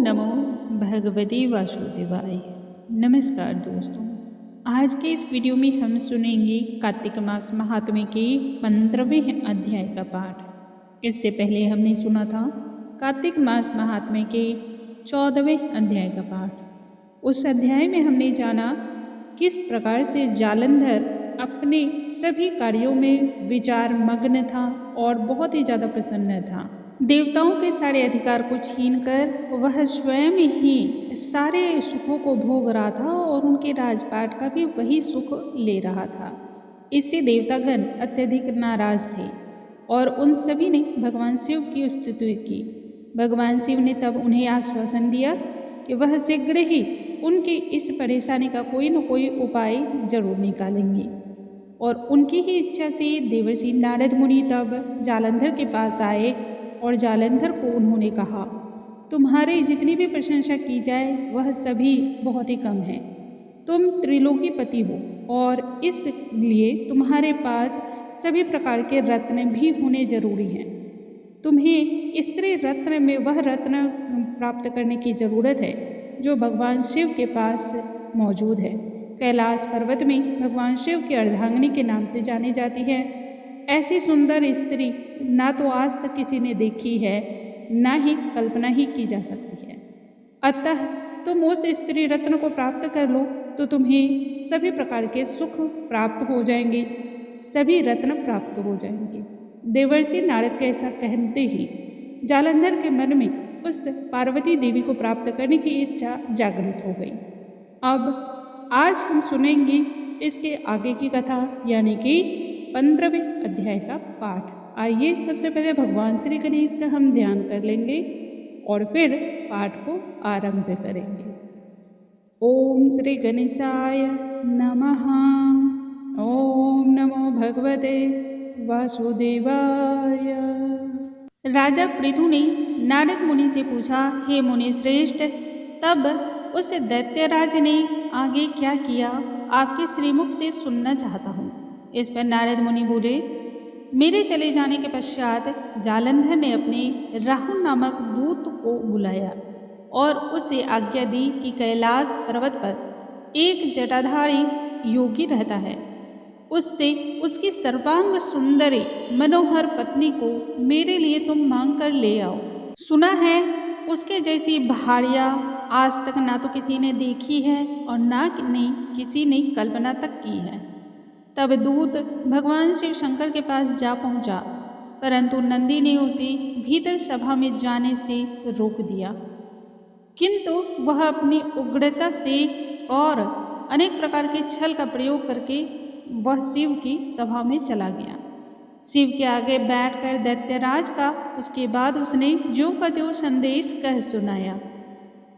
नमो भगवते वासुदेवाय। नमस्कार दोस्तों, आज के इस वीडियो में हम सुनेंगे कार्तिक मास महात्म्य के 15वें अध्याय का पाठ। इससे पहले हमने सुना था कार्तिक मास महात्म्य के 14वें अध्याय का पाठ। उस अध्याय में हमने जाना किस प्रकार से जालंधर अपने सभी कार्यों में विचार मग्न था और बहुत ही ज़्यादा प्रसन्न था। देवताओं के सारे अधिकार को छीनकर वह स्वयं ही सारे सुखों को भोग रहा था और उनके राजपाट का भी वही सुख ले रहा था। इससे देवतागण अत्यधिक नाराज थे और उन सभी ने भगवान शिव की स्तुति की। भगवान शिव ने तब उन्हें आश्वासन दिया कि वह शीघ्र ही उनकी इस परेशानी का कोई न कोई उपाय जरूर निकालेंगे। और उनकी ही इच्छा से देवर्षि नारद मुनि तब जालंधर के पास आए और जालंधर को उन्होंने कहा, तुम्हारी जितनी भी प्रशंसा की जाए वह सभी बहुत ही कम है। तुम त्रिलोकीपति हो और इसलिए तुम्हारे पास सभी प्रकार के रत्न भी होने जरूरी हैं। तुम्हें स्त्री रत्न में वह रत्न प्राप्त करने की जरूरत है जो भगवान शिव के पास मौजूद है। कैलाश पर्वत में भगवान शिव की अर्धांगिनी के नाम से जानी जाती है। ऐसी सुंदर स्त्री ना तो आज तक किसी ने देखी है, ना ही कल्पना ही की जा सकती है। अतः तुम उस स्त्री रत्न को प्राप्त कर लो तो तुम्हें सभी प्रकार के सुख प्राप्त हो जाएंगे, सभी रत्न प्राप्त हो जाएंगे। देवर्षि नारद के ऐसा कहते ही जालंधर के मन में उस पार्वती देवी को प्राप्त करने की इच्छा जागृत हो गई। अब आज हम सुनेंगे इसके आगे की कथा, यानी कि 15वें अध्याय का पाठ। आइए सबसे पहले भगवान श्री गणेश का हम ध्यान कर लेंगे और फिर पाठ को आरंभ करेंगे। ओम श्री गणेशाय नमः। ओम नमो भगवते वासुदेवाय। राजा पृथु ने नारद मुनि से पूछा, हे मुनि श्रेष्ठ, तब उस दैत्यराज ने आगे क्या किया, आपके श्रीमुख से सुनना चाहता हूँ। इस पर नारद मुनि बोले, मेरे चले जाने के पश्चात जालंधर ने अपने राहु नामक दूत को बुलाया और उसे आज्ञा दी कि कैलाश पर्वत पर एक जटाधारी योगी रहता है, उससे उसकी सर्वांग सुंदरी मनोहर पत्नी को मेरे लिए तुम मांग कर ले आओ। सुना है उसके जैसी भार्या आज तक ना तो किसी ने देखी है और ना किसी ने कल्पना तक की है। तब दूत भगवान शिव शंकर के पास जा पहुंचा, परंतु नंदी ने उसे भीतर सभा में जाने से रोक दिया। किंतु वह अपनी उग्रता से और अनेक प्रकार के छल का प्रयोग करके वह शिव की सभा में चला गया। शिव के आगे बैठकर दैत्यराज का उसके बाद उसने जो का त्यों संदेश कह सुनाया।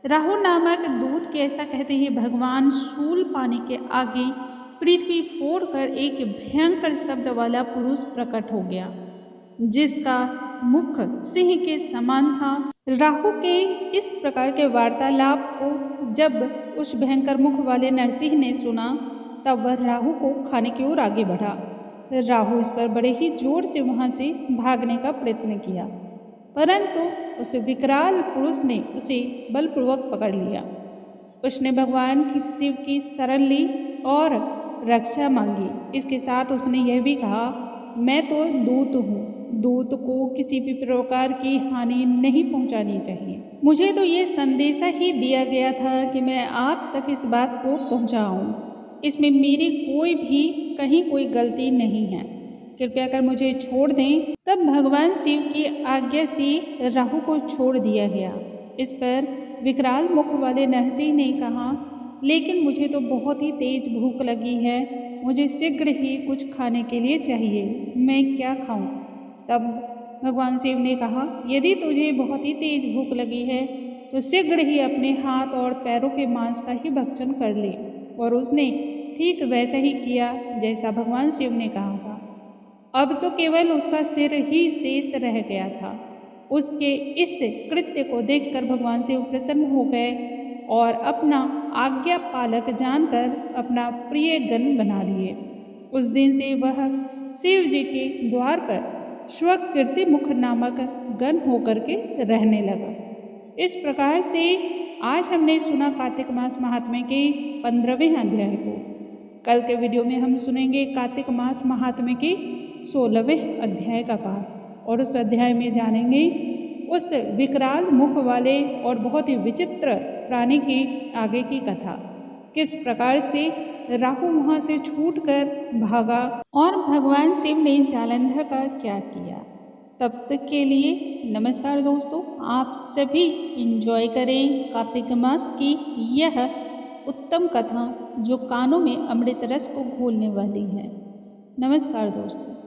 राहु नामक दूत के ऐसा कहते ही भगवान शूल पानी के आगे पृथ्वी फोड़कर एक भयंकर शब्द वाला पुरुष प्रकट हो गया, जिसका मुख सिंह के समान था। राहु के इस प्रकार के वार्तालाप को जब उस भयंकर मुख वाले नरसिंह ने सुना, तब वह राहु को खाने की ओर आगे बढ़ा। राहु इस पर बड़े ही जोर से वहां से भागने का प्रयत्न किया, परंतु उस विकराल पुरुष ने उसे बलपूर्वक पकड़ लिया। उसने भगवान की शिव की शरण ली और रक्षा मांगी। इसके साथ उसने यह भी कहा, मैं तो दूत हूँ, दूत को किसी भी प्रकार की हानि नहीं पहुँचानी चाहिए। मुझे तो ये संदेशा ही दिया गया था कि मैं आप तक इस बात को पहुँचाऊँ। इसमें मेरी कोई भी कहीं कोई गलती नहीं है, कृपया कर मुझे छोड़ दें। तब भगवान शिव की आज्ञा से राहु को छोड़ दिया गया। इस पर विकराल मुख वाले नरसिंह ने कहा, लेकिन मुझे तो बहुत ही तेज भूख लगी है, मुझे शीघ्र ही कुछ खाने के लिए चाहिए, मैं क्या खाऊं? तब भगवान शिव ने कहा, यदि तुझे बहुत ही तेज भूख लगी है तो शीघ्र ही अपने हाथ और पैरों के मांस का ही भक्षण कर ले। और उसने ठीक वैसा ही किया जैसा भगवान शिव ने कहा था। अब तो केवल उसका सिर ही शेष रह गया था। उसके इस कृत्य को देखकर भगवान शिव प्रसन्न हो गए और अपना आज्ञा पालक जानकर अपना प्रिय गण बना लिए। उस दिन से वह शिव जी के द्वार पर स्वकीर्ति मुख नामक गण होकर के रहने लगा। इस प्रकार से आज हमने सुना कार्तिक मास महात्म्य के 15वें अध्याय को। कल के वीडियो में हम सुनेंगे कार्तिक मास महात्म्य के 16वें अध्याय का पाठ और उस अध्याय में जानेंगे उस विकराल मुख वाले और बहुत ही विचित्र प्राणी की आगे की कथा। किस प्रकार से राहु वहाँ से छूटकर भागा और भगवान शिव ने जालंधर का क्या किया। तब तक के लिए नमस्कार दोस्तों, आप सभी एंजॉय करें कार्तिक मास की यह उत्तम कथा जो कानों में अमृत रस को घोलने वाली है। नमस्कार दोस्तों।